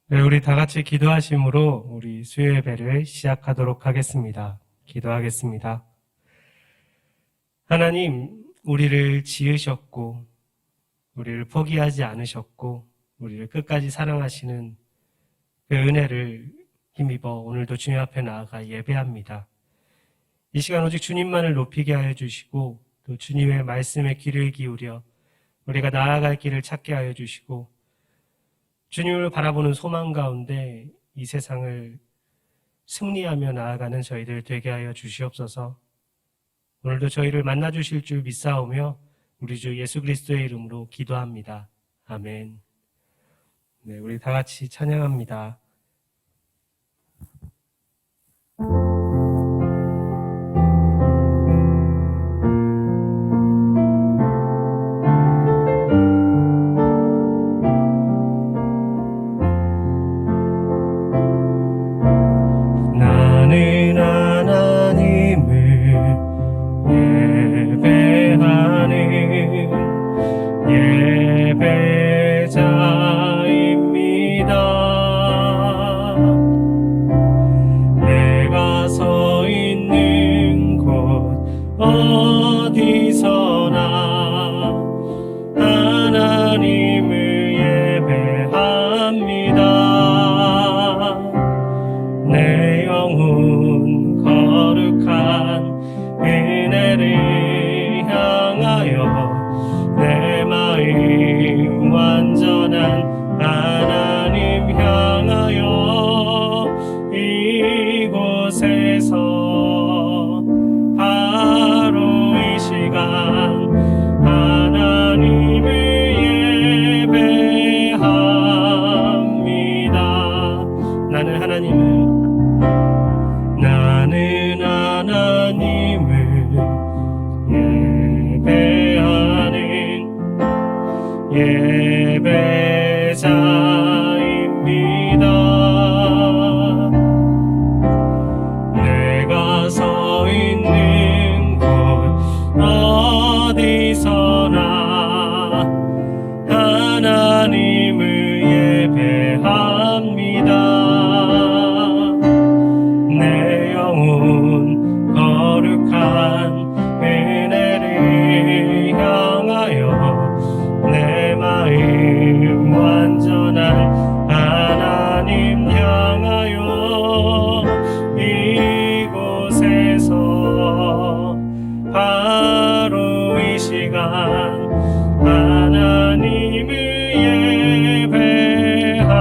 네, 우리 다 같이 기도하심으로 우리 수요 예배를 시작하도록 하겠습니다. 기도하겠습니다. 하나님, 우리를 지으셨고, 우리를 포기하지 않으셨고, 우리를 끝까지 사랑하시는 그 은혜를 힘입어 오늘도 주님 앞에 나아가 예배합니다. 이 시간 오직 주님만을 높이게 하여 주시고, 또 주님의 말씀에 귀를 기울여 우리가 나아갈 길을 찾게 하여 주시고, 주님을 바라보는 소망 가운데 이 세상을 승리하며 나아가는 저희들 되게 하여 주시옵소서. 오늘도 저희를 만나 주실 줄 믿사오며 우리 주 예수 그리스도의 이름으로 기도합니다. 아멘. 네, 우리 다 같이 찬양합니다. 나는 하나님을 예배하는 예배자입니다. 내가 서 있는 곳 어디서나 하나님을 예배합니다. 내 영혼 거룩한 은혜를 향하여 내 마음 완전한 하나님 향하여 이곳에서 바로 이 시간 하나님을 예배합니다. 나는 하나님을 예배하는 예배자입니다. 내가 서 있는 곳 어디서나 하나님을 예배합니다. 내 영혼 거룩한 은혜를 향하여 내 마음 완전한 하나님 향하여 이곳에서 바로 이 시간 하나님을 예배합니다.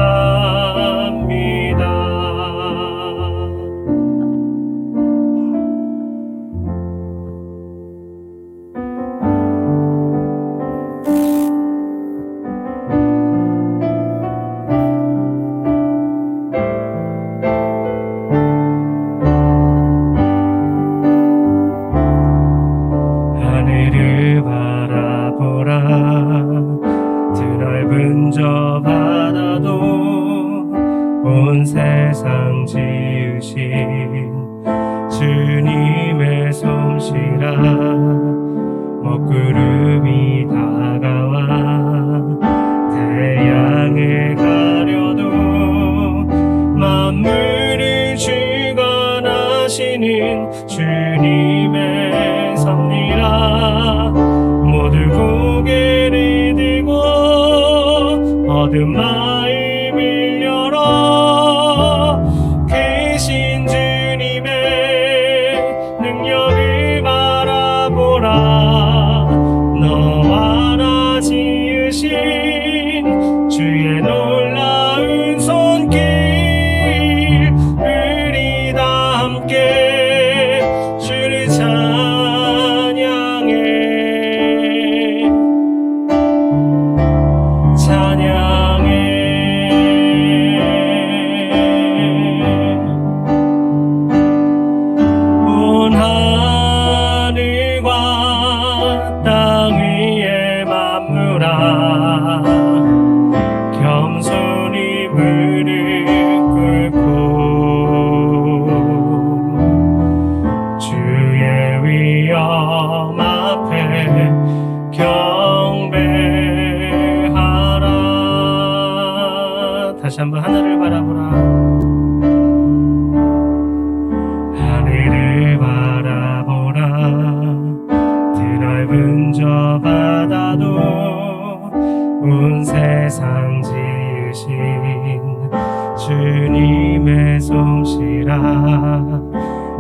하늘을 바라보라 드넓은 저 바다도 온 세상 지으신 주님의 솜씨라 먹구름이 다가와 태양을 가려도 만물을 주관하시는 주님의 섭리라 모두 고개를 들고 어두운 마음을 열어 계신 주님의 능력을 바라보라 너와 나 지으신 주의 놀라운 손길 우리 다 함께 주를 찬양해 찬양해 다시 한번 하늘을 바라보라. 하늘을 바라보라. 드넓은 저 바다도 온 세상 지으신 주님의 솜씨라.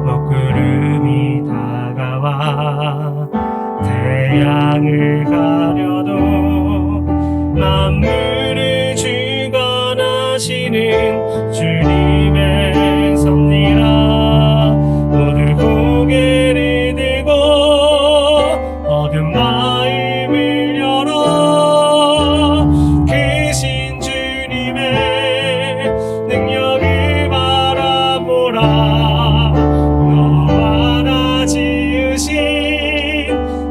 먹구름이 다가와 태양을 가려도 만물을 주관하시는 주님의 섭리라. 모두 고개를 들고 어두운 마음을 열어 크신 주님의 능력을 바라보라. 너와 나 지으신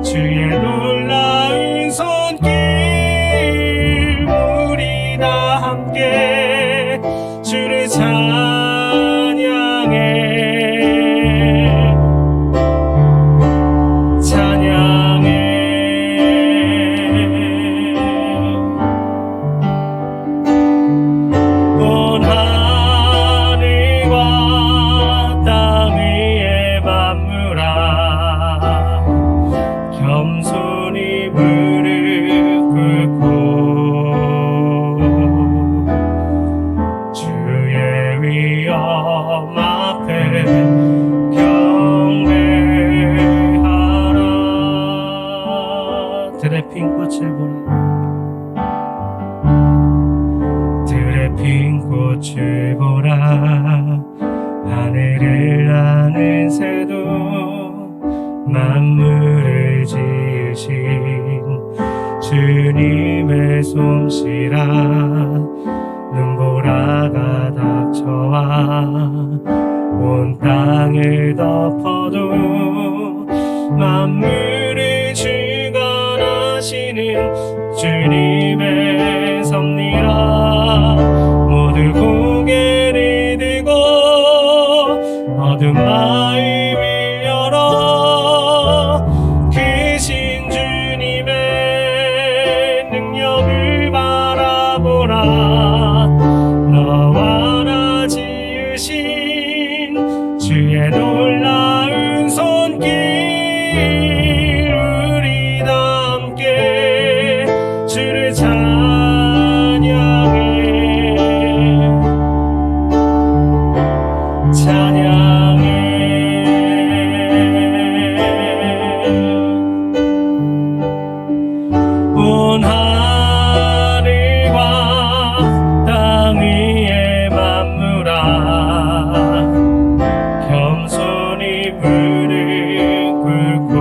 주의 놀라운 손길. 우리 다 함께 주를 찬양해. 온 하늘과 땅 위의 만물아 겸손히 무릎 꿇고 주의 위엄 앞에 경배하라. 들의 핀 꽃을 보라. 들의 핀 꽃을 보라. 하늘을 나는 새도 만물을 지으신 주님의 솜씨라. 눈보라가 닥쳐와 온 땅을 덮어도 만물을 주관하시는 주님의 섭리라. 모두 고개를 들고 어두운 마음을 열어 크신 주님의 능력을 바라보라. 너와 나 지으신 주의 놀라운 손길. 우리 다 함께 주를 찬양해. 온 하늘과 땅 위의 만물아 겸손히 무릎 꿇고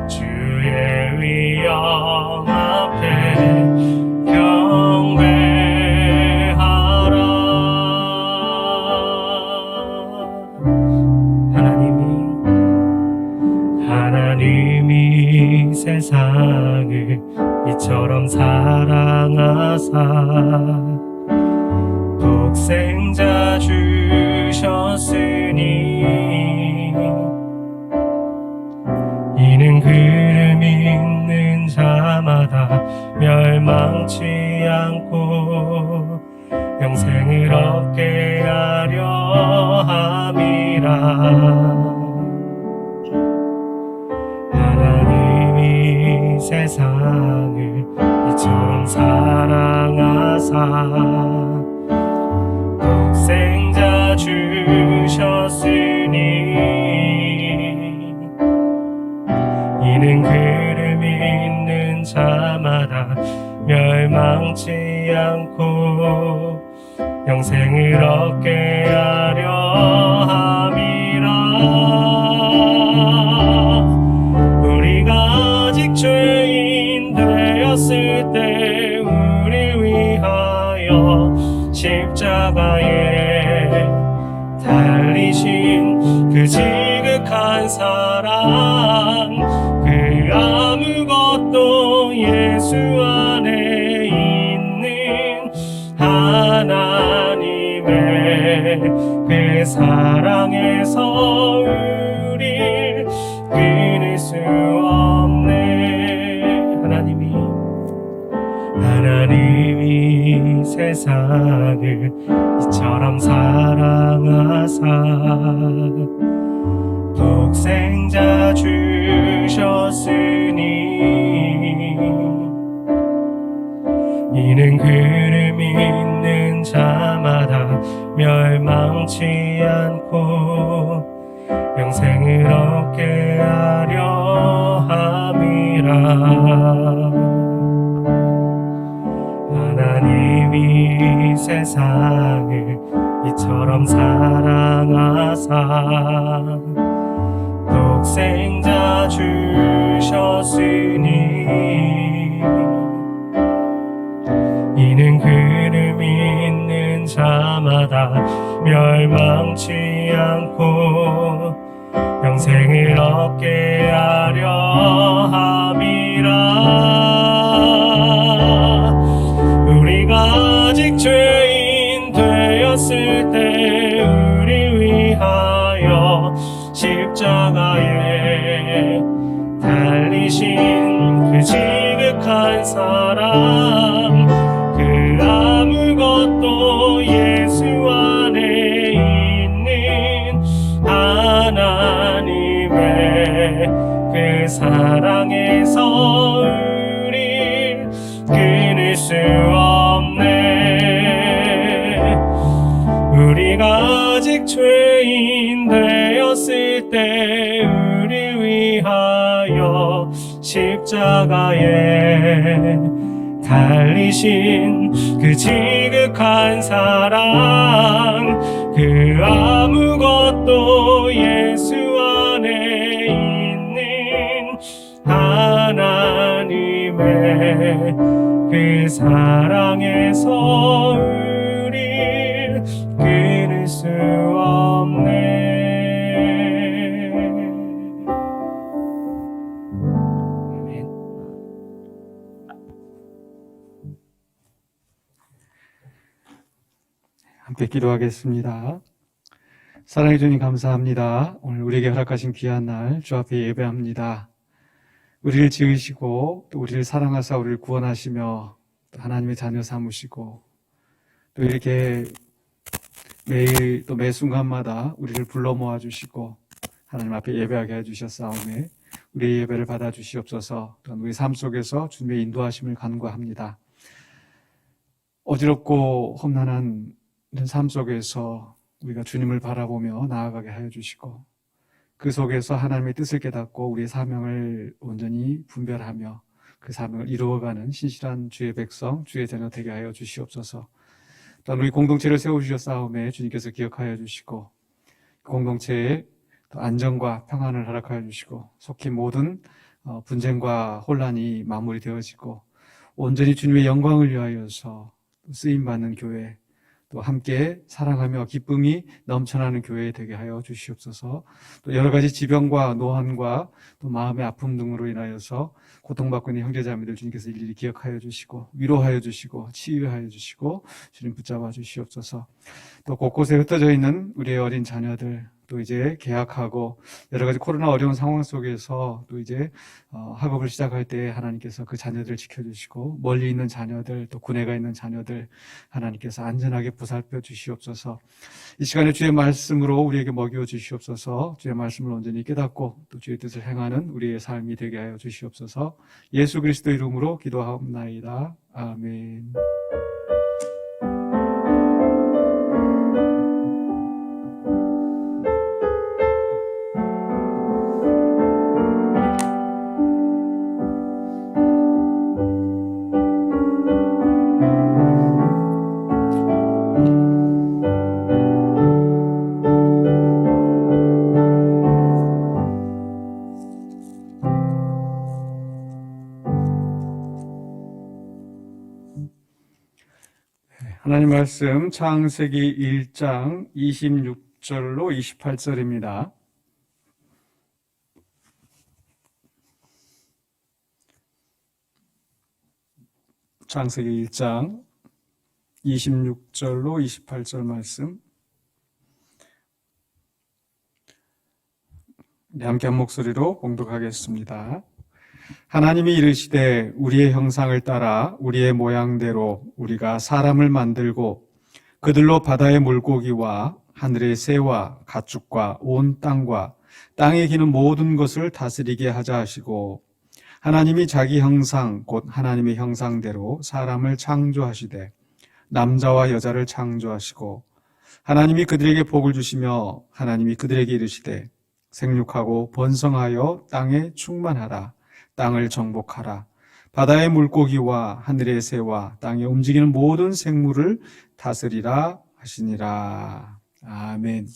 주의 위엄 앞에 경배하라. 하나님이 세상을 이처럼 사랑하사 독생자 주셨으니 이는 그를 믿는 자마다 멸망치 않고 영생을 얻게 하려 함이라. 하나님이 세상을 이처럼 사랑하사 독생자 주셨으니 이는 그를 믿는 자마다 멸망치 않고 영생을 얻게 하려 함이라. 우리가 아직 죄인 되었을 때 우리 위하여 십자가에 달리신 그 지극한 사랑, 그 아무것도 예수 안에 있는 하나님의 그 사랑에서 우릴 끊을 수 없네. 하나님이 세상을 이처럼 사랑하사 독생자 주셨으니 이는 그를 믿는 자마다 멸망치 않고 영생을 얻게 하려 함이라. 하나님이 세상을 이처럼 사랑하사 독생자 주셨으니 이는 그를 믿는 자마다 멸망치 않고 영생을 얻게 하려 함이라. 우리가 아직 죄인 되었을 때 우리 위하여 십자가에 달리신 그 지극한 사랑, 그 아무것도 예수 안에 있는 하나님의 그 사랑에서 우릴 끊을 수 없네. 우리가 아직 죄인 되었을 때 우리 위하여 십자가에 달리신 그 지극한 사랑, 그 아무것도 예수 안에 있는 하나님의 그 사랑에서 우릴 끊을 수 없네. 함께 기도하겠습니다. 사랑해 주님 감사합니다. 오늘 우리에게 허락하신 귀한 날 주 앞에 예배합니다. 우리를 지으시고 또 우리를 사랑하사 우리를 구원하시며 또 하나님의 자녀 삼으시고 또 이렇게 매일 또 매 순간마다 우리를 불러 모아 주시고 하나님 앞에 예배하게 해주셨사오매 우리의 예배를 받아 주시옵소서. 또한 우리 삶 속에서 주님의 인도하심을 간구합니다. 어지럽고 험난한 삶 속에서 우리가 주님을 바라보며 나아가게 하여 주시고 그 속에서 하나님의 뜻을 깨닫고 우리의 사명을 온전히 분별하며 그 사명을 이루어가는 신실한 주의 백성, 주의 자녀 되게 하여 주시옵소서. 또한 우리 공동체를 세워주셨사오매 주님께서 기억하여 주시고 공동체에 안정과 평안을 허락하여 주시고 속히 모든 분쟁과 혼란이 마무리되어지고 온전히 주님의 영광을 위하여서 쓰임받는 교회, 또 함께 사랑하며 기쁨이 넘쳐나는 교회 되게 하여 주시옵소서. 또 여러 가지 지병과 노환과 또 마음의 아픔 등으로 인하여서 고통받고 있는 형제자매들 주님께서 일일이 기억하여 주시고 위로하여 주시고 치유하여 주시고 주님 붙잡아 주시옵소서. 또 곳곳에 흩어져 있는 우리의 어린 자녀들, 또 이제 개학하고 여러 가지 코로나 어려운 상황 속에서 또 이제 학업을 시작할 때 하나님께서 그 자녀들을 지켜주시고 멀리 있는 자녀들, 또 군에 가 있는 자녀들 하나님께서 안전하게 보살펴 주시옵소서. 이 시간에 주의 말씀으로 우리에게 먹여 주시옵소서. 주의 말씀을 온전히 깨닫고 또 주의 뜻을 행하는 우리의 삶이 되게 하여 주시옵소서. 예수 그리스도 이름으로 기도하옵나이다. 아멘. 하나님 말씀 창세기 1장 26절로 28절입니다. 창세기 1장 26절로 28절 말씀 함께 한 목소리로 봉독하겠습니다. 하나님이 이르시되 우리의 형상을 따라 우리의 모양대로 우리가 사람을 만들고 그들로 바다의 물고기와 하늘의 새와 가축과 온 땅과 땅에 기는 모든 것을 다스리게 하자 하시고 하나님이 자기 형상 곧 하나님의 형상대로 사람을 창조하시되 남자와 여자를 창조하시고 하나님이 그들에게 복을 주시며 하나님이 그들에게 이르시되 생육하고 번성하여 땅에 충만하라 땅을 정복하라 바다의 물고기와 하늘의 새와 땅에 움직이는 모든 생물을 다스리라 하시니라. 아멘.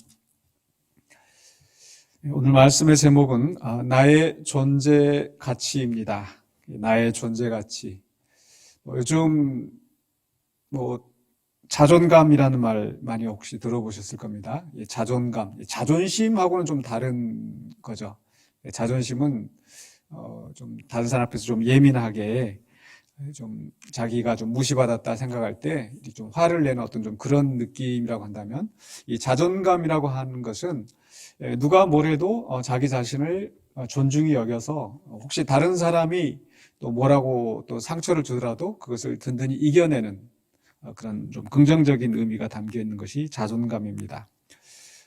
오늘 말씀의 제목은 나의 존재 가치입니다. 나의 존재 가치. 요즘 자존감이라는 말 많이 혹시 들어보셨을 겁니다. 자존감, 자존심하고는 좀 다른 거죠. 자존심은 좀 다른 사람 앞에서 좀 예민하게 좀 자기가 좀 무시받았다 생각할 때 좀 화를 내는 어떤 좀 그런 느낌이라고 한다면, 이 자존감이라고 하는 것은 누가 뭐래도 자기 자신을 존중히 여겨서 혹시 다른 사람이 또 뭐라고 또 상처를 주더라도 그것을 든든히 이겨내는 그런 좀 긍정적인 의미가 담겨 있는 것이 자존감입니다.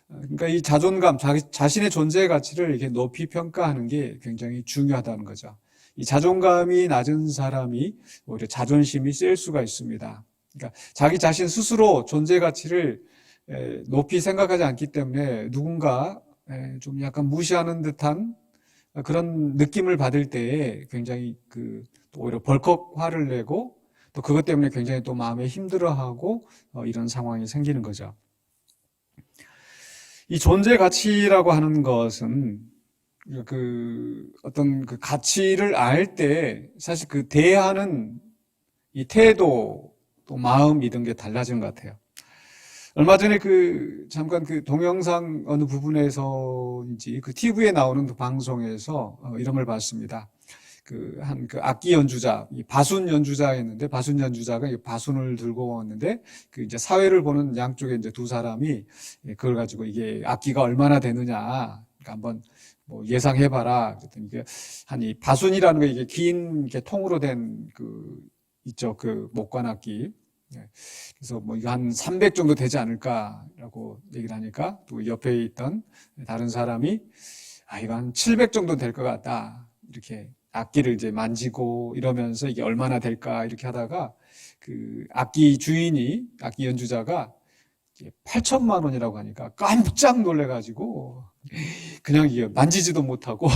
그러니까 이 자존감, 자신의 존재의 가치를 이렇게 높이 평가하는 게 굉장히 중요하다는 거죠. 이 자존감이 낮은 사람이 오히려 자존심이 셀 수가 있습니다. 그러니까 자기 자신 스스로 존재 가치를 높이 생각하지 않기 때문에 누군가 좀 약간 무시하는 듯한 그런 느낌을 받을 때에 굉장히 오히려 벌컥 화를 내고 또 그것 때문에 굉장히 또 마음에 힘들어하고 이런 상황이 생기는 거죠. 이 존재 가치라고 하는 것은 어떤 가치를 알 때 사실 대하는 이 태도 또 마음 이런 게 달라지는 것 같아요. 얼마 전에 잠깐 동영상 어느 부분에서인지 TV에 나오는 방송에서 이런 걸 봤습니다. 악기 연주자, 바순 연주자였는데, 바순 연주자가 바순을 들고 왔는데, 이제 사회를 보는 양쪽에 이제 두 사람이 그걸 가지고 이게 악기가 얼마나 되느냐, 그러니까 한번 예상해봐라. 그랬더니 이 바순이라는 거 이게 긴 통으로 된 있죠. 목관 악기. 그래서 이거 한 300 정도 되지 않을까라고 얘기를 하니까 또 옆에 있던 다른 사람이 이거 한 700 정도 될 것 같다. 이렇게 악기를 이제 만지고 이러면서 이게 얼마나 될까 이렇게 하다가 악기 주인이, 악기 연주자가 8천만 원이라고 하니까 깜짝 놀래가지고 그냥 이게 만지지도 못하고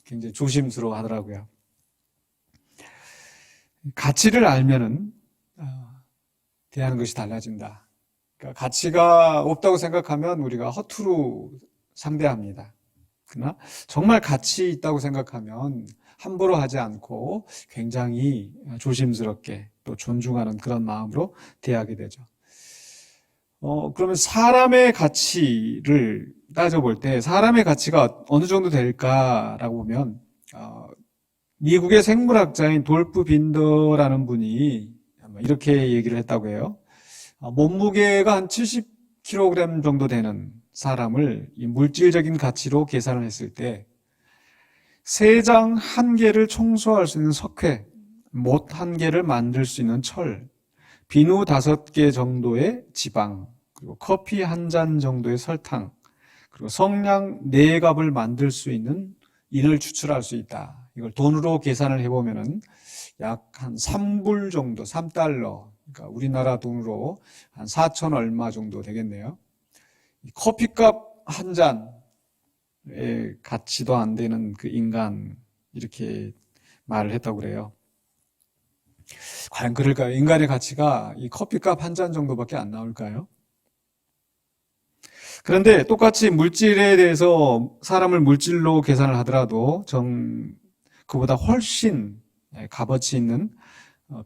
굉장히 조심스러워 하더라고요. 가치를 알면은 대하는 것이 달라진다. 그러니까 가치가 없다고 생각하면 우리가 허투루 상대합니다. 그러나 정말 가치 있다고 생각하면 함부로 하지 않고 굉장히 조심스럽게 또 존중하는 그런 마음으로 대하게 되죠. 그러면 사람의 가치를 따져볼 때 사람의 가치가 어느 정도 될까라고 보면 미국의 생물학자인 돌프 빈더라는 분이 이렇게 얘기를 했다고 해요. 몸무게가 한 70kg 정도 되는 사람을 이 물질적인 가치로 계산을 했을 때 세장 1개를 청소할 수 있는 석회, 못 1개를 만들 수 있는 철, 비누 5개 정도의 지방, 그리고 커피 1잔 정도의 설탕, 그리고 성냥 4갑을 만들 수 있는 인을 추출할 수 있다. 이걸 돈으로 계산을 해보면은 약 한 3불 정도, 3달러, 그러니까 우리나라 돈으로 한 4천 얼마 정도 되겠네요. 커피값 1잔의 가치도 안 되는 인간, 이렇게 말을 했다고 그래요. 과연 그럴까요? 인간의 가치가 이 커피값 1잔 정도밖에 안 나올까요? 그런데 똑같이 물질에 대해서 사람을 물질로 계산을 하더라도 그보다 훨씬 값어치 있는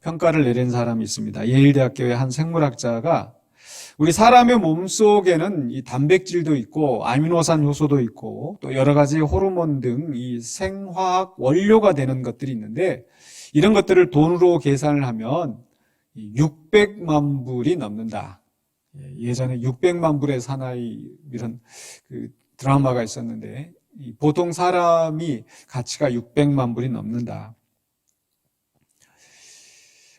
평가를 내린 사람이 있습니다. 예일대학교의 한 생물학자가 우리 사람의 몸속에는 이 단백질도 있고 아미노산 효소도 있고 또 여러 가지 호르몬 등 이 생화학 원료가 되는 것들이 있는데 이런 것들을 돈으로 계산을 하면 600만 불이 넘는다. 예전에 600만 불의 사나이 이런 드라마가 있었는데 보통 사람이 가치가 600만 불이 넘는다.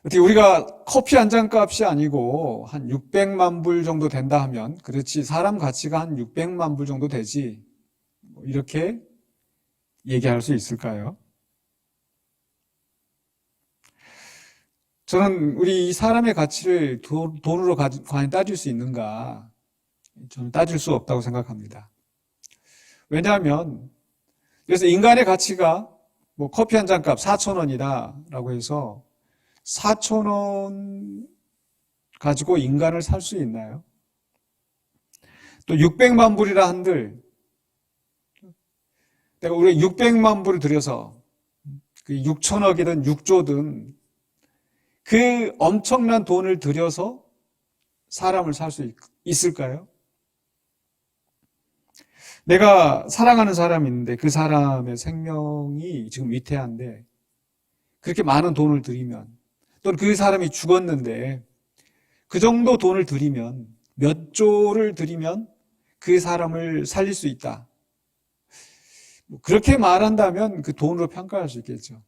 어떻게 우리가 커피 한 잔 값이 아니고 한 600만 불 정도 된다 하면, 그렇지, 사람 가치가 한 600만 불 정도 되지, 이렇게 얘기할 수 있을까요? 저는 우리 이 사람의 가치를 돈으로 과연 따질 수 있는가? 저는 따질 수 없다고 생각합니다. 왜냐하면, 그래서 인간의 가치가 뭐 커피 한 잔 값 4,000원이다라고 해서 4,000원 가지고 인간을 살 수 있나요? 또 600만 불이라 한들, 내가 우리 600만 불을 들여서 그 6천억이든 6조든 그 엄청난 돈을 들여서 사람을 살 수 있을까요? 내가 사랑하는 사람이 있는데 그 사람의 생명이 지금 위태한데 그렇게 많은 돈을 들이면, 또는 그 사람이 죽었는데 그 정도 돈을 들이면, 몇 조를 들이면 그 사람을 살릴 수 있다. 그렇게 말한다면 그 돈으로 평가할 수 있겠죠.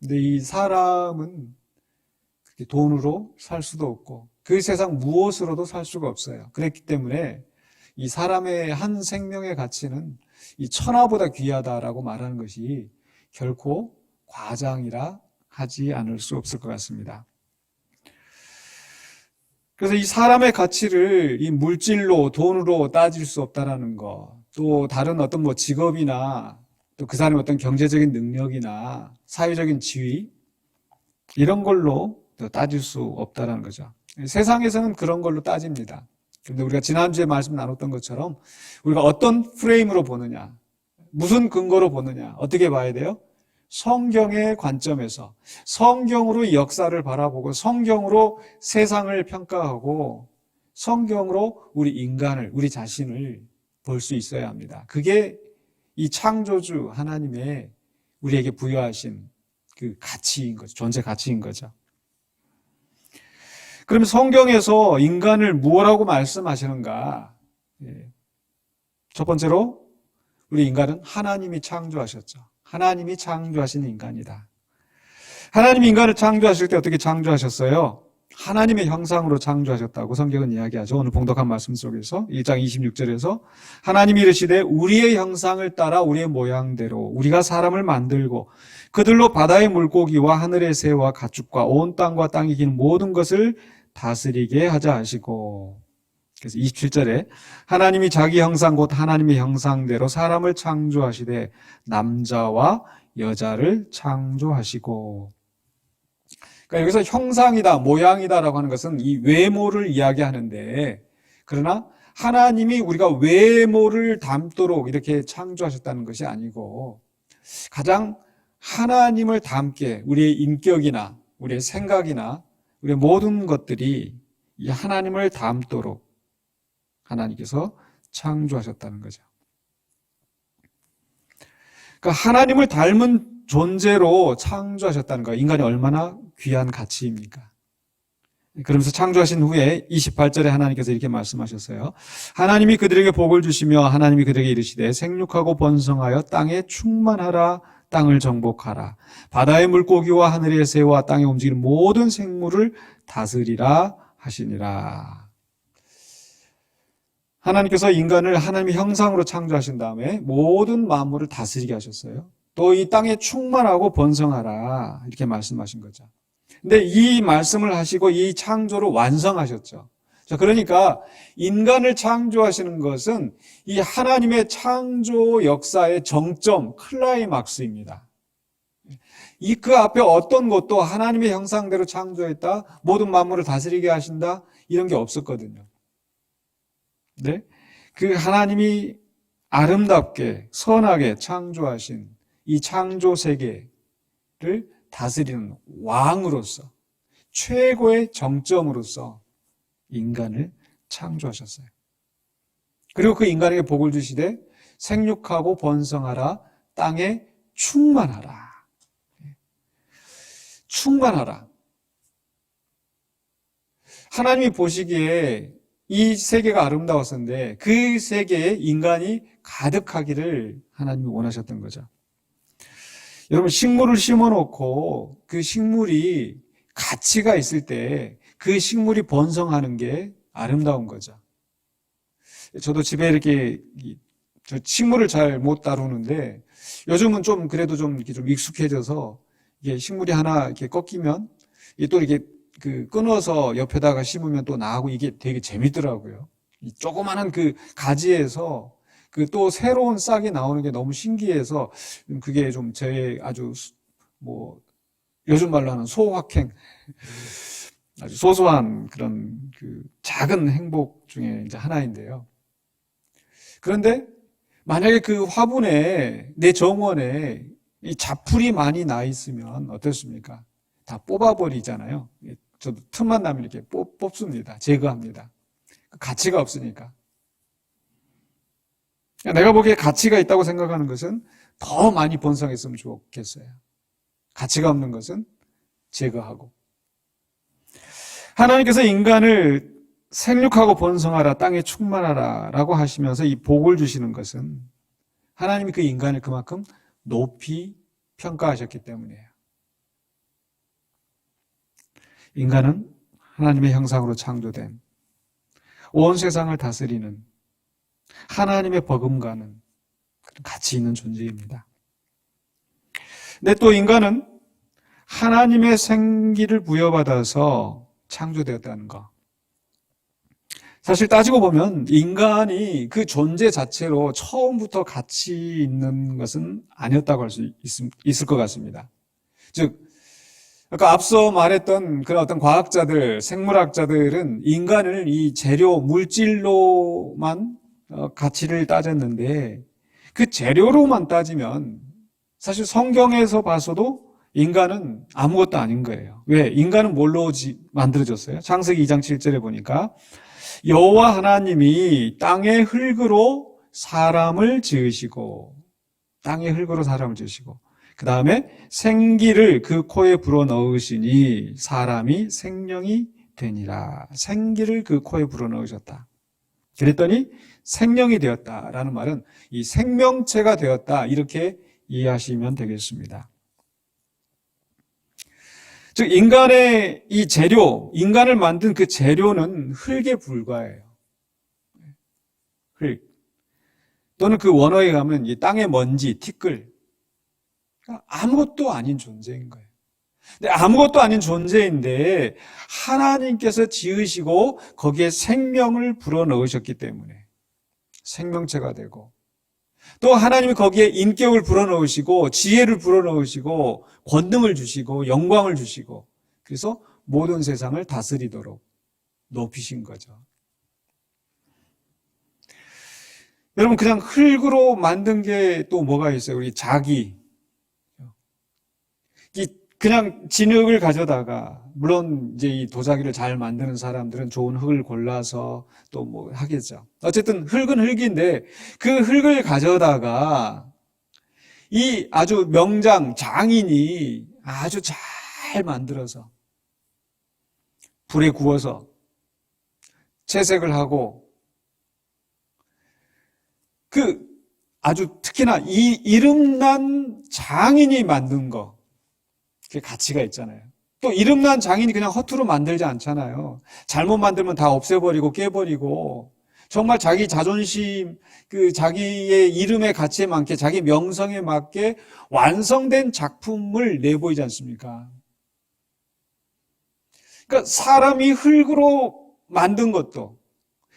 근데 이 사람은 그렇게 돈으로 살 수도 없고 그 세상 무엇으로도 살 수가 없어요. 그렇기 때문에 이 사람의 한 생명의 가치는 이 천하보다 귀하다라고 말하는 것이 결코 과장이라 하지 않을 수 없을 것 같습니다. 그래서 이 사람의 가치를 이 물질로, 돈으로 따질 수 없다라는 것, 또 다른 어떤 뭐 직업이나 또 그 사람의 어떤 경제적인 능력이나 사회적인 지위, 이런 걸로 따질 수 없다라는 거죠. 세상에서는 그런 걸로 따집니다. 그런데 우리가 지난주에 말씀 나눴던 것처럼 우리가 어떤 프레임으로 보느냐, 무슨 근거로 보느냐, 어떻게 봐야 돼요? 성경의 관점에서, 성경으로 이 역사를 바라보고 성경으로 세상을 평가하고 성경으로 우리 인간을, 우리 자신을 볼 수 있어야 합니다. 그게 이 창조주 하나님의 우리에게 부여하신 그 가치인 거죠. 존재 가치인 거죠. 그럼 성경에서 인간을 무엇라고 말씀하시는가? 첫 번째로 우리 인간은 하나님이 창조하셨죠. 하나님이 창조하신 인간이다. 하나님이 인간을 창조하실 때 어떻게 창조하셨어요? 하나님의 형상으로 창조하셨다고 성경은 이야기하죠. 오늘 봉독한 말씀 속에서 1장 26절에서 하나님이 이르시되 우리의 형상을 따라 우리의 모양대로 우리가 사람을 만들고 그들로 바다의 물고기와 하늘의 새와 가축과 온 땅과 땅에 기는 모든 것을 다스리게 하자 하시고, 그래서 27절에 하나님이 자기 형상 곧 하나님의 형상대로 사람을 창조하시되 남자와 여자를 창조하시고. 그러니까 여기서 형상이다, 모양이다라고 하는 것은 이 외모를 이야기하는데, 그러나 하나님이 우리가 외모를 닮도록 이렇게 창조하셨다는 것이 아니고 가장 하나님을 닮게 우리의 인격이나 우리의 생각이나 우리의 모든 것들이 이 하나님을 닮도록 하나님께서 창조하셨다는 거죠. 그러니까 하나님을 닮은 존재로 창조하셨다는 거예요. 인간이 얼마나 귀한 가치입니까? 그러면서 창조하신 후에 28절에 하나님께서 이렇게 말씀하셨어요. 하나님이 그들에게 복을 주시며 하나님이 그들에게 이르시되 생육하고 번성하여 땅에 충만하라, 땅을 정복하라, 바다의 물고기와 하늘의 새와 땅에 움직이는 모든 생물을 다스리라 하시니라. 하나님께서 인간을 하나님의 형상으로 창조하신 다음에 모든 만물을 다스리게 하셨어요. 또 이 땅에 충만하고 번성하라 이렇게 말씀하신 거죠. 근데 이 말씀을 하시고 이 창조를 완성하셨죠. 자, 그러니까 인간을 창조하시는 것은 이 하나님의 창조 역사의 정점, 클라이막스입니다. 이 그 앞에 어떤 것도 하나님의 형상대로 창조했다, 모든 만물을 다스리게 하신다, 이런 게 없었거든요. 네? 그 하나님이 아름답게 선하게 창조하신 이 창조 세계를 다스리는 왕으로서 최고의 정점으로서 인간을 창조하셨어요. 그리고 그 인간에게 복을 주시되 생육하고 번성하라, 땅에 충만하라. 충만하라. 하나님이 보시기에 이 세계가 아름다웠었는데 그 세계에 인간이 가득하기를 하나님이 원하셨던 거죠. 여러분, 식물을 심어놓고 그 식물이 가치가 있을 때 그 식물이 번성하는 게 아름다운 거죠. 저도 집에 이렇게 저 식물을 잘 못 다루는데 요즘은 좀 그래도 좀 이렇게 좀 익숙해져서 이게 식물이 하나 이렇게 꺾이면 이게 또 이렇게 그 끊어서 옆에다가 심으면 또 나고 이게 되게 재밌더라고요. 이 조그마한 그 가지에서 그 또 새로운 싹이 나오는 게 너무 신기해서 그게 좀 제 아주 뭐 요즘 말로 하는 소확행, 아주 소소한 그런 그 작은 행복 중에 이제 하나인데요. 그런데 만약에 그 화분에 내 정원에 이 잡풀이 많이 나 있으면 어떻습니까? 다 뽑아버리잖아요. 저도 틈만 나면 이렇게 뽑습니다. 제거합니다. 가치가 없으니까. 내가 보기에 가치가 있다고 생각하는 것은 더 많이 번성했으면 좋겠어요. 가치가 없는 것은 제거하고. 하나님께서 인간을 생육하고 번성하라, 땅에 충만하라 라고 하시면서 이 복을 주시는 것은 하나님이 그 인간을 그만큼 높이 평가하셨기 때문이에요. 인간은 하나님의 형상으로 창조된 온 세상을 다스리는 하나님의 버금가는 가치 있는 존재입니다. 근데 또 인간은 하나님의 생기를 부여받아서 창조되었다는 것. 사실 따지고 보면 인간이 그 존재 자체로 처음부터 가치 있는 것은 아니었다고 할 수 있을 것 같습니다. 즉, 아까 앞서 말했던 그런 어떤 과학자들, 생물학자들은 인간을 이 재료, 물질로만 가치를 따졌는데 그 재료로만 따지면 사실 성경에서 봐서도 인간은 아무것도 아닌 거예요. 왜? 인간은 뭘로 만들어졌어요? 창세기 2장 7절에 보니까 여호와 하나님이 땅의 흙으로 사람을 지으시고 땅의 흙으로 사람을 지으시고 그 다음에 생기를 그 코에 불어넣으시니 사람이 생명이 되니라. 생기를 그 코에 불어넣으셨다. 그랬더니 생명이 되었다라는 말은 이 생명체가 되었다 이렇게 이해하시면 되겠습니다. 즉 인간의 이 재료, 인간을 만든 그 재료는 흙에 불과해요. 흙. 또는 그 원어에 가면 이 땅의 먼지, 티끌. 그러니까 아무것도 아닌 존재인 거예요. 근데 아무것도 아닌 존재인데 하나님께서 지으시고 거기에 생명을 불어넣으셨기 때문에 생명체가 되고 또 하나님이 거기에 인격을 불어넣으시고 지혜를 불어넣으시고 권능을 주시고 영광을 주시고 그래서 모든 세상을 다스리도록 높이신 거죠. 여러분 그냥 흙으로 만든 게 또 뭐가 있어요? 우리 자기. 그냥 진흙을 가져다가 물론 이제 이 도자기를 잘 만드는 사람들은 좋은 흙을 골라서 또 뭐 하겠죠. 어쨌든 흙은 흙인데 그 흙을 가져다가 이 아주 명장 장인이 아주 잘 만들어서 불에 구워서 채색을 하고 그 아주 특히나 이 이름난 장인이 만든 거 그게 가치가 있잖아요. 또 이름난 장인이 그냥 허투루 만들지 않잖아요. 잘못 만들면 다 없애버리고 깨버리고 정말 자기 자존심, 그 자기의 이름의 가치에 맞게 자기 명성에 맞게 완성된 작품을 내보이지 않습니까? 그러니까 사람이 흙으로 만든 것도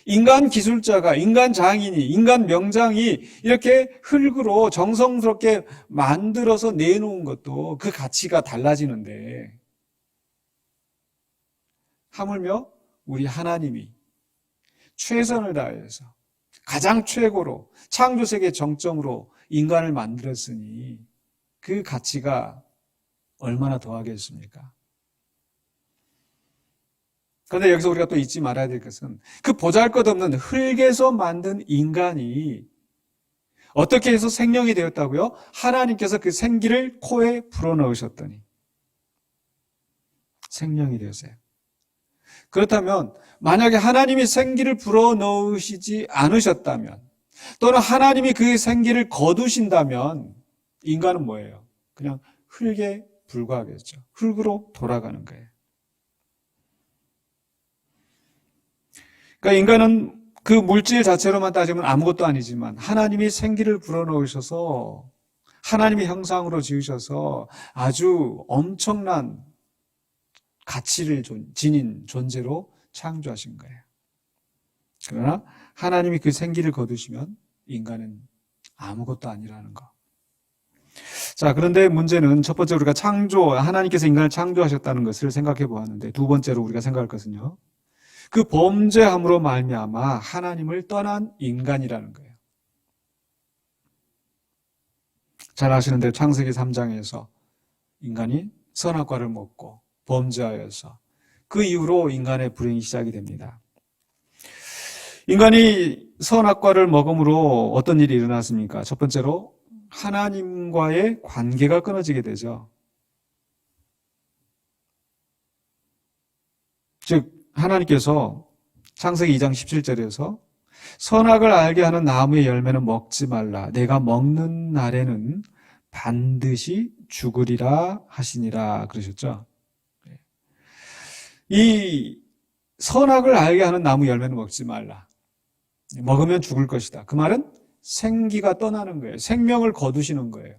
인간 기술자가, 인간 장인이, 인간 명장이 이렇게 흙으로 정성스럽게 만들어서 내놓은 것도 그 가치가 달라지는데 하물며 우리 하나님이 최선을 다해서 가장 최고로 창조세계 정점으로 인간을 만들었으니 그 가치가 얼마나 더하겠습니까? 그런데 여기서 우리가 또 잊지 말아야 될 것은 그 보잘것없는 흙에서 만든 인간이 어떻게 해서 생명이 되었다고요? 하나님께서 그 생기를 코에 불어넣으셨더니 생명이 되었어요. 그렇다면 만약에 하나님이 생기를 불어넣으시지 않으셨다면, 또는 하나님이 그 생기를 거두신다면 인간은 뭐예요? 그냥 흙에 불과하겠죠. 흙으로 돌아가는 거예요. 그러니까 인간은 그 물질 자체로만 따지면 아무것도 아니지만 하나님이 생기를 불어넣으셔서 하나님의 형상으로 지으셔서 아주 엄청난 가치를 지닌 존재로 창조하신 거예요. 그러나 하나님이 그 생기를 거두시면 인간은 아무것도 아니라는 거. 자, 그런데 문제는 첫 번째 우리가 하나님께서 인간을 창조하셨다는 것을 생각해 보았는데, 두 번째로 우리가 생각할 것은요, 그 범죄함으로 말미암아 하나님을 떠난 인간이라는 거예요. 잘 아시는 대로 창세기 3장에서 인간이 선악과를 먹고 범죄하여서 그 이후로 인간의 불행이 시작이 됩니다. 인간이 선악과를 먹음으로 어떤 일이 일어났습니까? 첫 번째로 하나님과의 관계가 끊어지게 되죠. 즉 하나님께서 창세기 2장 17절에서 선악을 알게 하는 나무의 열매는 먹지 말라. 내가 먹는 날에는 반드시 죽으리라 하시니라 그러셨죠. 이 선악을 알게 하는 나무 열매는 먹지 말라. 먹으면 죽을 것이다. 그 말은 생기가 떠나는 거예요. 생명을 거두시는 거예요.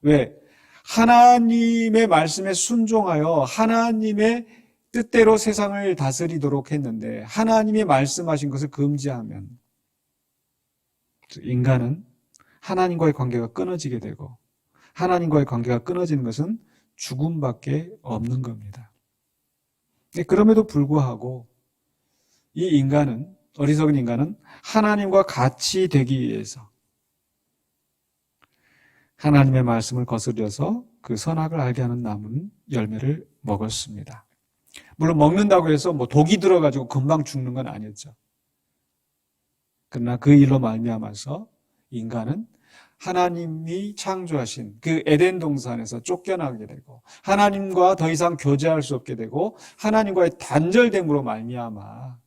왜? 하나님의 말씀에 순종하여 하나님의 뜻대로 세상을 다스리도록 했는데 하나님이 말씀하신 것을 금지하면 인간은 하나님과의 관계가 끊어지게 되고, 하나님과의 관계가 끊어지는 것은 죽음밖에 없는 겁니다. 그럼에도 불구하고 이 인간은, 어리석은 인간은 하나님과 같이 되기 위해서 하나님의 말씀을 거스려서 그 선악을 알게 하는 나무 열매를 먹었습니다. 물론 먹는다고 해서 독이 들어가지고 금방 죽는 건 아니었죠. 그러나 그 일로 말미암아서 인간은 하나님이 창조하신 그 에덴 동산에서 쫓겨나게 되고, 하나님과 더 이상 교제할 수 없게 되고, 하나님과의 단절됨으로 말미암아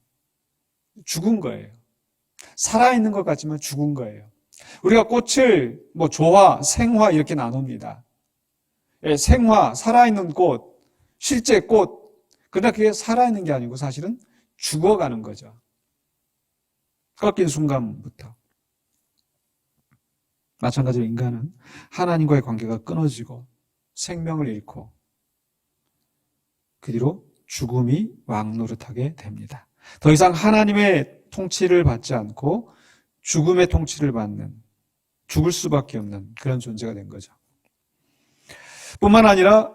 죽은 거예요. 살아있는 것 같지만 죽은 거예요. 우리가 꽃을 조화, 생화 이렇게 나눕니다. 생화, 살아있는 꽃, 실제 꽃. 그러나 그게 살아있는 게 아니고 사실은 죽어가는 거죠. 꺾인 순간부터. 마찬가지로 인간은 하나님과의 관계가 끊어지고 생명을 잃고 그 뒤로 죽음이 왕노릇하게 됩니다. 더 이상 하나님의 통치를 받지 않고 죽음의 통치를 받는, 죽을 수밖에 없는 그런 존재가 된 거죠. 뿐만 아니라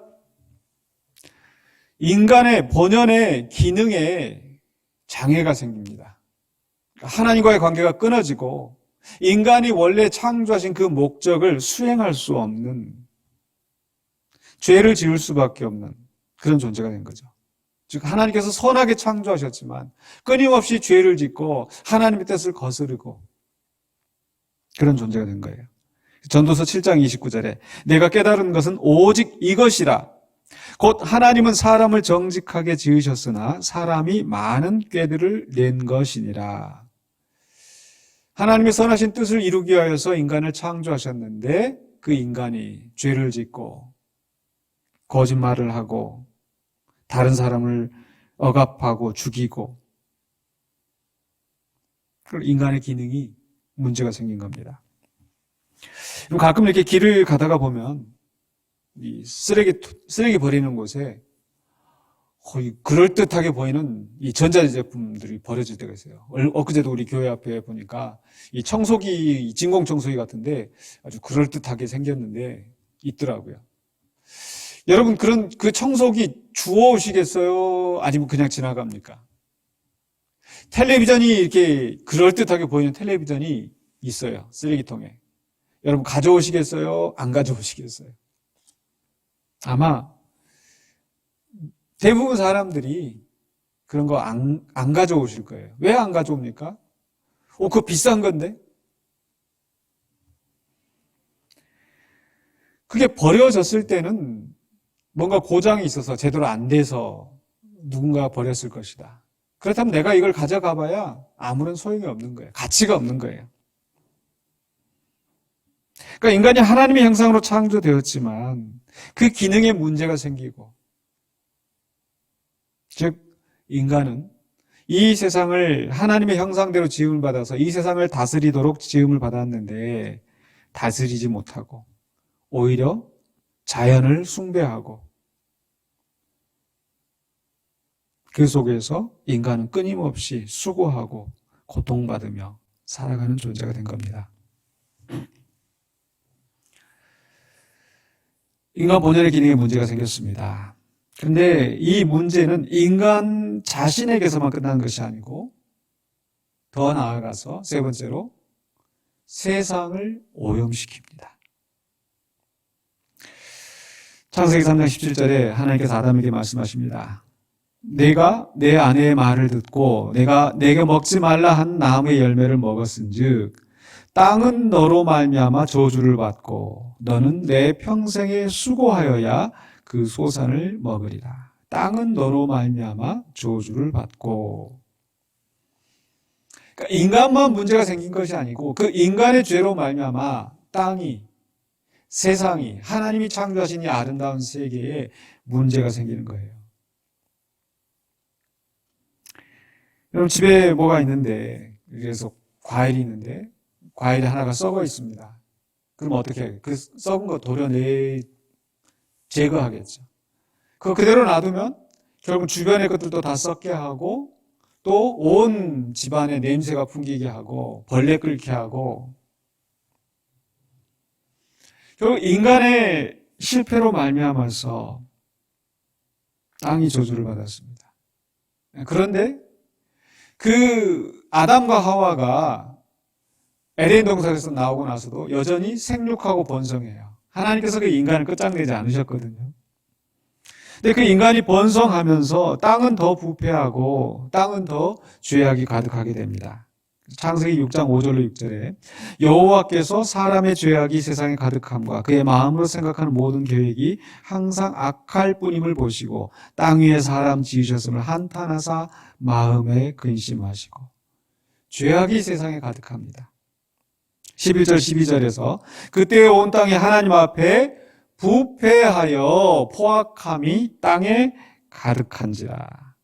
인간의 본연의 기능에 장애가 생깁니다. 하나님과의 관계가 끊어지고 인간이 원래 창조하신 그 목적을 수행할 수 없는, 죄를 지을 수밖에 없는 그런 존재가 된 거죠. 즉 하나님께서 선하게 창조하셨지만 끊임없이 죄를 짓고 하나님의 뜻을 거스르고 그런 존재가 된 거예요. 전도서 7장 29절에 내가 깨달은 것은 오직 이것이라. 곧 하나님은 사람을 정직하게 지으셨으나 사람이 많은 꾀들을 낸 것이니라. 하나님의 선하신 뜻을 이루기 위하여서 인간을 창조하셨는데 그 인간이 죄를 짓고 거짓말을 하고 다른 사람을 억압하고 죽이고, 인간의 기능이 문제가 생긴 겁니다. 가끔 이렇게 길을 가다가 보면 이 쓰레기 버리는 곳에 거의 그럴듯하게 보이는 이 전자제품들이 버려질 때가 있어요. 엊그제도 우리 교회 앞에 보니까 이 청소기, 진공청소기 같은데 아주 그럴듯하게 생겼는데 있더라고요. 여러분, 그 청소기 주워오시겠어요? 아니면 그냥 지나갑니까? 텔레비전이 이렇게 그럴듯하게 보이는 텔레비전이 있어요. 쓰레기통에. 여러분 가져오시겠어요? 안 가져오시겠어요? 아마 대부분 사람들이 그런 거 안 가져오실 거예요. 왜 안 가져옵니까? 그거 비싼 건데? 그게 버려졌을 때는 뭔가 고장이 있어서 제대로 안 돼서 누군가 버렸을 것이다. 그렇다면 내가 이걸 가져가 봐야 아무런 소용이 없는 거예요. 가치가 없는 거예요. 그러니까 인간이 하나님의 형상으로 창조되었지만 그 기능에 문제가 생기고, 즉 인간은 이 세상을 하나님의 형상대로 지음을 받아서 이 세상을 다스리도록 지음을 받았는데 다스리지 못하고 오히려 자연을 숭배하고, 그 속에서 인간은 끊임없이 수고하고 고통받으며 살아가는 존재가 된 겁니다. 인간 본연의 기능에 문제가 생겼습니다. 그런데 이 문제는 인간 자신에게서만 끝나는 것이 아니고 더 나아가서 세 번째로 세상을 오염시킵니다. 창세기 3장 17절에 하나님께서 아담에게 말씀하십니다. 내가 내 아내의 말을 듣고 내가 내게 먹지 말라 한 나무의 열매를 먹었은즉 땅은 너로 말미암아 저주를 받고 너는 내 평생에 수고하여야 그 소산을 먹으리라. 땅은 너로 말미암아 저주를 받고. 그러니까 인간만 문제가 생긴 것이 아니고 그 인간의 죄로 말미암아 땅이, 세상이, 하나님이 창조하신 이 아름다운 세계에 문제가 생기는 거예요. 여러분 집에 뭐가 있는데, 그래서 과일이 있는데 과일이 하나가 썩어 있습니다. 그럼 어떻게 해요? 그 썩은 거 제거하겠죠. 그거 그대로 놔두면 결국 주변의 것들도 다 썩게 하고 또 온 집안에 냄새가 풍기게 하고 벌레 끓게 하고, 결국 인간의 실패로 말미암아서 땅이 저주를 받았습니다. 그런데 그 아담과 하와가 에덴 동산에서 나오고 나서도 여전히 생육하고 번성해요. 하나님께서 그 인간을 끝장내지 않으셨거든요. 근데 그 인간이 번성하면서 땅은 더 부패하고 땅은 더 죄악이 가득하게 됩니다. 창세기 6장 5절로 6절에 여호와께서 사람의 죄악이 세상에 가득함과 그의 마음으로 생각하는 모든 계획이 항상 악할 뿐임을 보시고 땅 위에 사람 지으셨음을 한탄하사 마음에 근심하시고. 죄악이 세상에 가득합니다. 11절 12절에서 그때 온 땅이 하나님 앞에 부패하여 포악함이 땅에 가득한지라.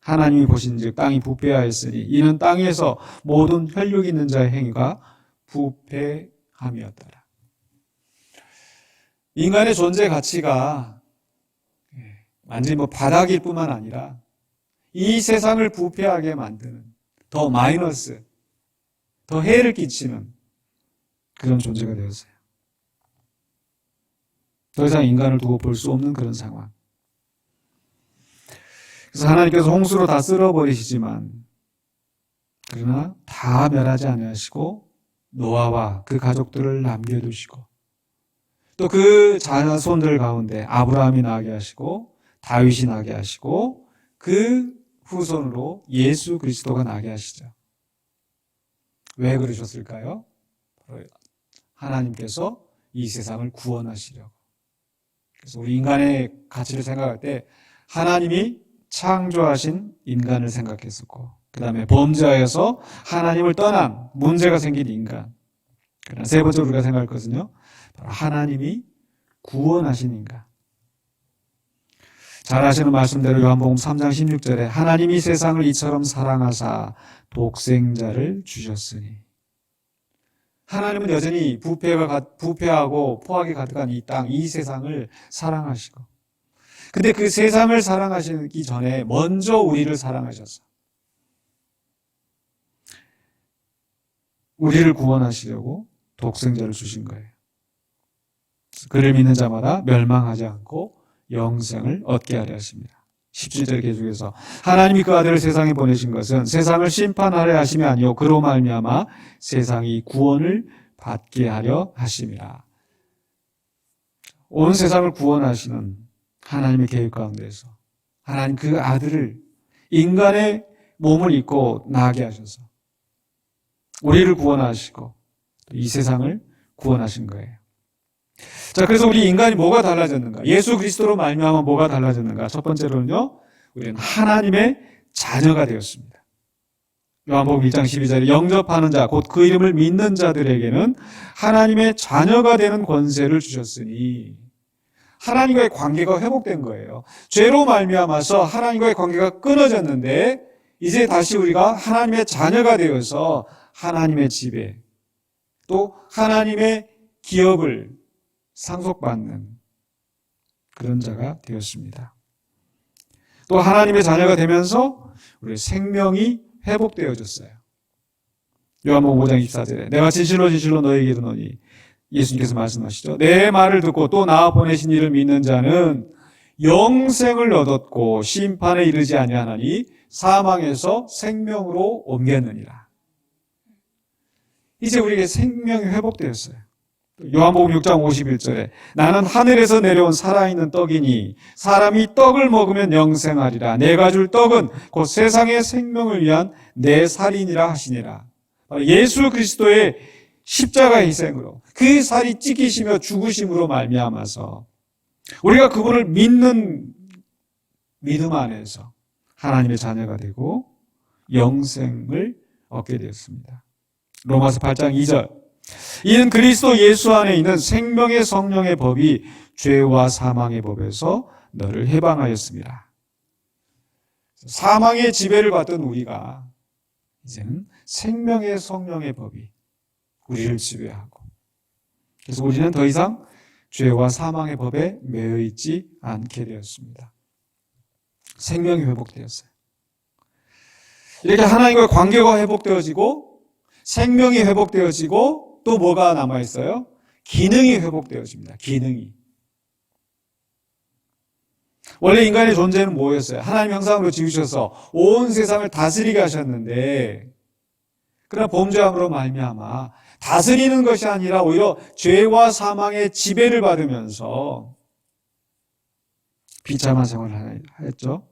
하나님이 보신즉 땅이 부패하였으니 이는 땅에서 모든 혈육 있는 자의 행위가 부패함이었더라. 인간의 존재 가치가 완전히 바닥일 뿐만 아니라 이 세상을 부패하게 만드는, 더 마이너스, 더 해를 끼치는 그런 존재가 되었어요. 더 이상 인간을 두고 볼 수 없는 그런 상황. 그래서 하나님께서 홍수로 다 쓸어버리시지만 그러나 다 멸하지 않으시고 노아와 그 가족들을 남겨두시고 또 그 자손들 가운데 아브라함이 나게 하시고 다윗이 나게 하시고 그 후손으로 예수 그리스도가 나게 하시죠. 왜 그러셨을까요? 하나님께서 이 세상을 구원하시려고. 그래서 우리 인간의 가치를 생각할 때 하나님이 창조하신 인간을 생각했었고, 그 다음에 범죄하여서 하나님을 떠난 문제가 생긴 인간. 그러나 세 번째로 우리가 생각할 것은요, 바로 하나님이 구원하신 인간. 잘 아시는 말씀대로 요한복음 3장 16절에 하나님이 세상을 이처럼 사랑하사 독생자를 주셨으니. 하나님은 여전히 부패하고 포악이 가득한 이 땅, 이 세상을 사랑하시고, 근데 그 세상을 사랑하시기 전에 먼저 우리를 사랑하셔서 우리를 구원하시려고 독생자를 주신 거예요. 그를 믿는 자마다 멸망하지 않고 영생을 얻게 하려 하십니다. 17절 계속해서 하나님이 그 아들을 세상에 보내신 것은 세상을 심판하려 하심이 아니요 그로 말미암아 세상이 구원을 받게 하려 하심이라. 온 세상을 구원하시는 하나님의 계획 가운데서 하나님 그 아들을 인간의 몸을 입고 나게 하셔서 우리를 구원하시고 이 세상을 구원하신 거예요. 자, 그래서 우리 인간이 뭐가 달라졌는가? 예수 그리스도로 말미암아 뭐가 달라졌는가? 첫 번째로는요, 우리는 하나님의 자녀가 되었습니다. 요한복음 1장 12절에 영접하는 자, 곧 그 이름을 믿는 자들에게는 하나님의 자녀가 되는 권세를 주셨으니 하나님과의 관계가 회복된 거예요. 죄로 말미암아서 하나님과의 관계가 끊어졌는데 이제 다시 우리가 하나님의 자녀가 되어서 하나님의 지배, 또 하나님의 기업을 상속받는 그런 자가 되었습니다. 또 하나님의 자녀가 되면서 우리의 생명이 회복되어졌어요. 요한복음 5장 24절에 내가 진실로 진실로 너희에게 이르노니 예수님께서 말씀하시죠. 내 말을 듣고 또 나 보내신 이를 믿는 자는 영생을 얻었고 심판에 이르지 아니하나니 사망에서 생명으로 옮겼느니라. 이제 우리에게 생명이 회복되었어요. 요한복음 6장 51절에 나는 하늘에서 내려온 살아있는 떡이니 사람이 떡을 먹으면 영생하리라. 내가 줄 떡은 곧 세상의 생명을 위한 내 살이니라 하시니라. 예수 그리스도의 십자가 희생으로 그 살이 찢기시며 죽으심으로 말미암아서 우리가 그분을 믿는 믿음 안에서 하나님의 자녀가 되고 영생을 얻게 되었습니다. 로마서 8장 2절 이는 그리스도 예수 안에 있는 생명의 성령의 법이 죄와 사망의 법에서 너를 해방하였습니다. 사망의 지배를 받던 우리가 이제는 생명의 성령의 법이 우리를 지배하고, 그래서 우리는 더 이상 죄와 사망의 법에 매여 있지 않게 되었습니다. 생명이 회복되었어요. 이렇게 하나님과의 관계가 회복되어지고 생명이 회복되어지고 또 뭐가 남아있어요? 기능이 회복되어집니다. 기능이. 원래 인간의 존재는 뭐였어요? 하나님 형상으로 지으셔서 온 세상을 다스리게 하셨는데 그러나 범죄함으로 말미암아 다스리는 것이 아니라 오히려 죄와 사망의 지배를 받으면서 비참한 생활을 했죠.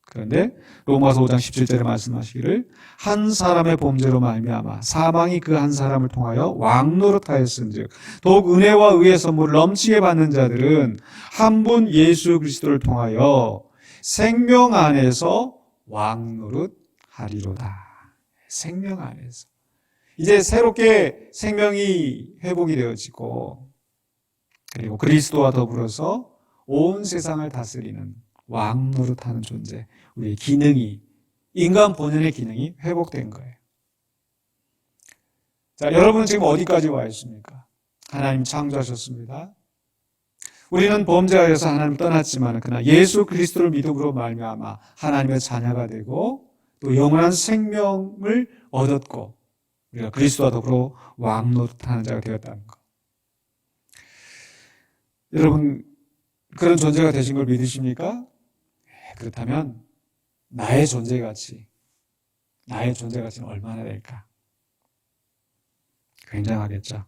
그런데 로마서 5장 17절에 말씀하시기를 한 사람의 범죄로 말미암아 사망이 그 한 사람을 통하여 왕노릇하였은즉 더욱 은혜와 의의 선물을 넘치게 받는 자들은 한 분 예수 그리스도를 통하여 생명 안에서 왕노릇하리로다. 생명 안에서 이제 새롭게 생명이 회복이 되어지고 그리고 그리스도와 더불어서 온 세상을 다스리는 왕 노릇하는 존재, 우리의 기능이, 인간 본연의 기능이 회복된 거예요. 자, 여러분은 지금 어디까지 와 있습니까? 하나님 창조하셨습니다. 우리는 범죄하여서 하나님을 떠났지만 그러나 예수 그리스도를 믿음으로 말미암아 하나님의 자녀가 되고 또 영원한 생명을 얻었고 우리가 그리스도와 더불어 왕 노릇하는 자가 되었다는 것. 여러분 그런 존재가 되신 걸 믿으십니까? 그렇다면 나의 존재 가치는 얼마나 될까? 굉장하겠죠.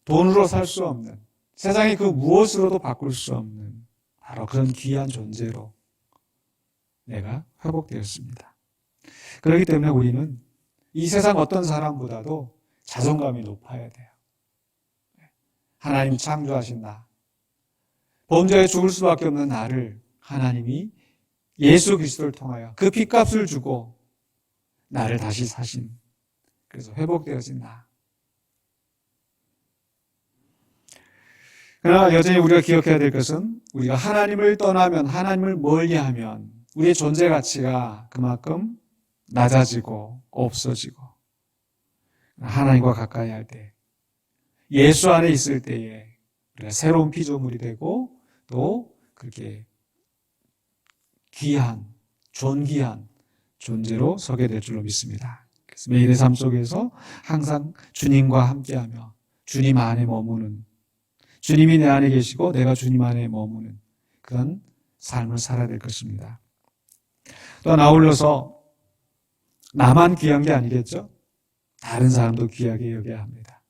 돈으로 살 수 없는, 세상의 그 무엇으로도 바꿀 수 없는 바로 그런 귀한 존재로 내가 회복되었습니다. 그렇기 때문에 우리는 이 세상 어떤 사람보다도 자존감이 높아야 돼요. 하나님 창조하신 나, 범죄에 죽을 수밖에 없는 나를 하나님이 예수 그리스도를 통하여 그 핏값을 주고 나를 다시 사신, 그래서 회복되어진 나. 그러나 여전히 우리가 기억해야 될 것은 우리가 하나님을 떠나면, 하나님을 멀리하면 우리의 존재 가치가 그만큼 낮아지고 없어지고, 하나님과 가까이 할 때, 예수 안에 있을 때에 우리가 새로운 피조물이 되고 또 그렇게 귀한, 존귀한 존재로 서게 될 줄로 믿습니다. 그래서 매일의 삶 속에서 항상 주님과 함께하며 주님 안에 머무는, 주님이 내 안에 계시고 내가 주님 안에 머무는 그런 삶을 살아야 될 것입니다. 또 아울러서 나만 귀한 게 아니겠죠? 다른 사람도 귀하게 여겨야 합니다.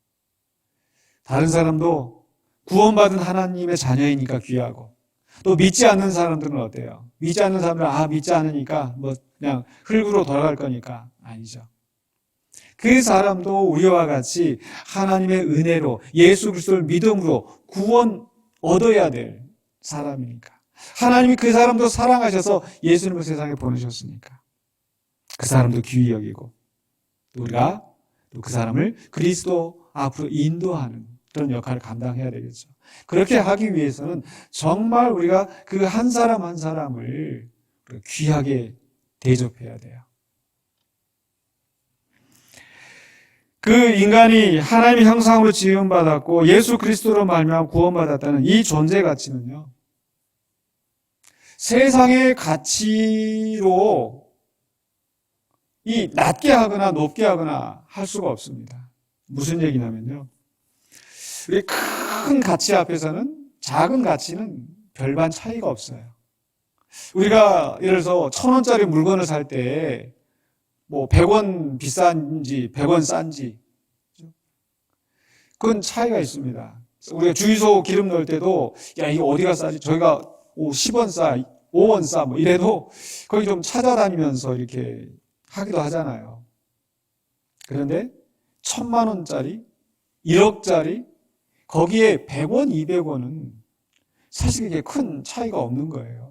다른 사람도 구원받은 하나님의 자녀이니까 귀하고, 또 믿지 않는 사람들은 어때요? 믿지 않는 사람들은 믿지 않으니까 뭐 그냥 흙으로 돌아갈 거니까. 아니죠. 그 사람도 우리와 같이 하나님의 은혜로 예수 그리스도를 믿음으로 구원 얻어야 될 사람이니까, 하나님이 그 사람도 사랑하셔서 예수님을 세상에 보내셨으니까 그 사람도 귀히 여기고 또 우리가 또 그 사람을 그리스도 앞으로 인도하는 그런 역할을 감당해야 되겠죠. 그렇게 하기 위해서는 정말 우리가 그 한 사람 한 사람을 귀하게 대접해야 돼요. 그 인간이 하나님의 형상으로 지음받았고 예수 그리스도로 말미암아 구원받았다는 이 존재 가치는요, 세상의 가치로 이 낮게 하거나 높게 하거나 할 수가 없습니다. 무슨 얘기냐면요, 우리 큰 가치 앞에서는 작은 가치는 별반 차이가 없어요. 우리가 예를 들어서 1,000원짜리 물건을 살 때 뭐 100원 비싼지 100원 싼지 그건 차이가 있습니다. 우리가 주유소 기름 넣을 때도 야 이거 어디가 싸지? 저희가 10원 싸, 5원 싸 뭐 이래도 거기 좀 찾아다니면서 이렇게 하기도 하잖아요. 그런데 1,000만 원짜리, 1억짜리 거기에 100원, 200원은 사실 이게 큰 차이가 없는 거예요.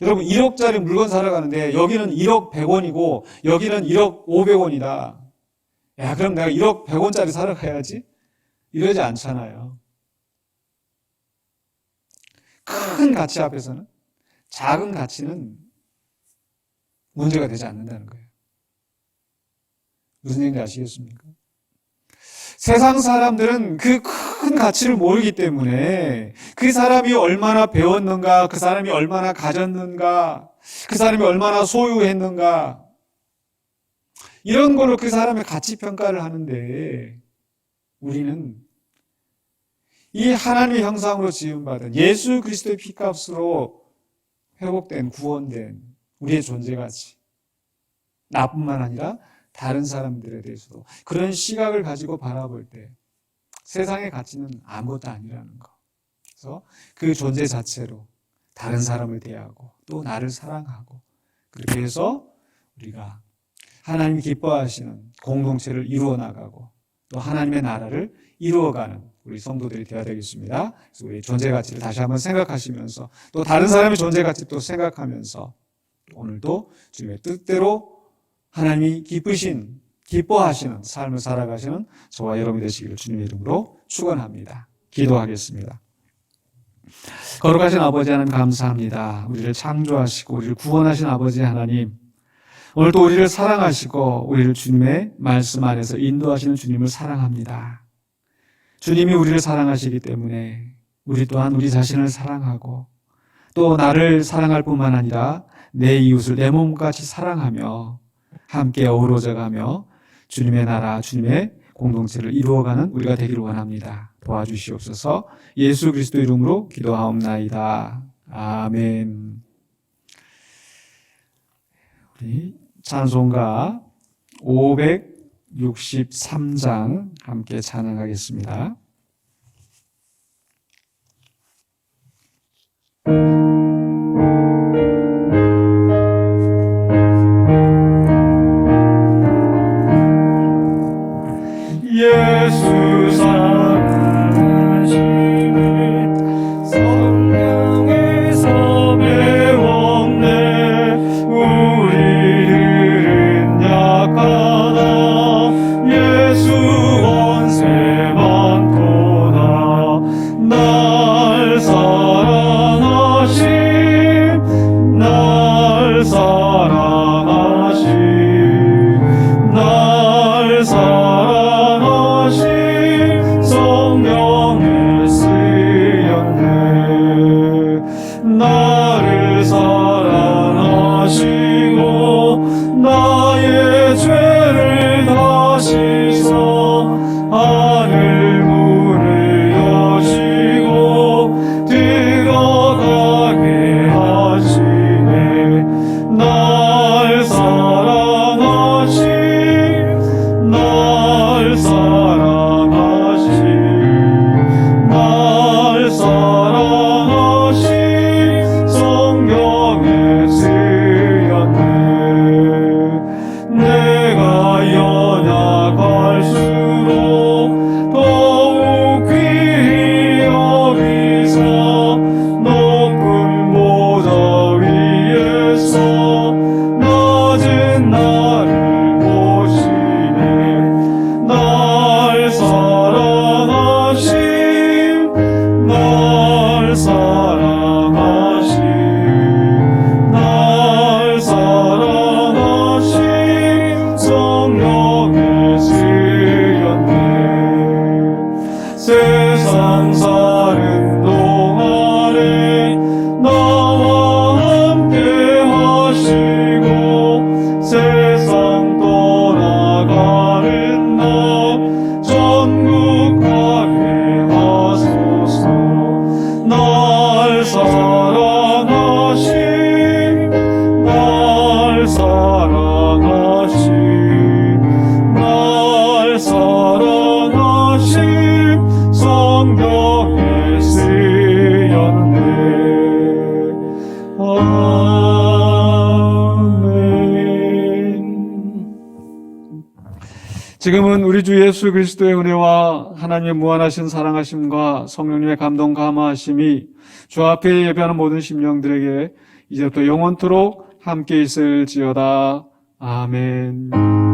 여러분 1억짜리 물건 사러 가는데 여기는 1억 100원이고 여기는 1억 500원이다. 야 그럼 내가 1억 100원짜리 사러 가야지? 이러지 않잖아요. 큰 가치 앞에서는 작은 가치는 문제가 되지 않는다는 거예요. 무슨 얘기인지 아시겠습니까? 세상 사람들은 그 큰 가치를 모르기 때문에 그 사람이 얼마나 배웠는가, 그 사람이 얼마나 가졌는가, 그 사람이 얼마나 소유했는가 이런 걸로 그 사람의 가치 평가를 하는데 우리는 이 하나님의 형상으로 지음받은 예수 그리스도의 피값으로 회복된 구원된 우리의 존재 가치, 나뿐만 아니라 다른 사람들에 대해서도 그런 시각을 가지고 바라볼 때 세상의 가치는 아무것도 아니라는 거. 그래서 그 존재 자체로 다른 사람을 대하고 또 나를 사랑하고 그렇게 해서 우리가 하나님이 기뻐하시는 공동체를 이루어 나가고 또 하나님의 나라를 이루어가는 우리 성도들이 되어야 되겠습니다. 그래서 우리 존재 가치를 다시 한번 생각하시면서 또 다른 사람의 존재 가치도 생각하면서 오늘도 주님의 뜻대로 하나님이 기뻐하시는 삶을 살아가시는 저와 여러분이 되시기를 주님의 이름으로 축원합니다. 기도하겠습니다. 거룩하신 아버지 하나님 감사합니다. 우리를 창조하시고 우리를 구원하신 아버지 하나님, 오늘도 우리를 사랑하시고 우리를 주님의 말씀 안에서 인도하시는 주님을 사랑합니다. 주님이 우리를 사랑하시기 때문에 우리 또한 우리 자신을 사랑하고 또 나를 사랑할 뿐만 아니라 내 이웃을 내 몸같이 사랑하며 함께 어우러져가며 주님의 나라, 주님의 공동체를 이루어가는 우리가 되기를 원합니다. 도와주시옵소서. 예수 그리스도 이름으로 기도하옵나이다. 아멘. 우리 찬송가 563장 함께 찬양하겠습니다. 예수 사랑하심을 성경에서 배웠네. 우리들은 약하다. 예수 원세 많도다. 날 사랑하신 사랑하신 날 사랑하신 날 사랑하신 성경에 쓰였네. 아멘. 지금은 우리 주 예수 그리스도의 은혜와 하나님의 무한하신 사랑하심과 성령님의 감동 감화하심이 주 앞에 예배하는 모든 심령들에게 이제부터 영원토록 함께 있을지어다. 아멘.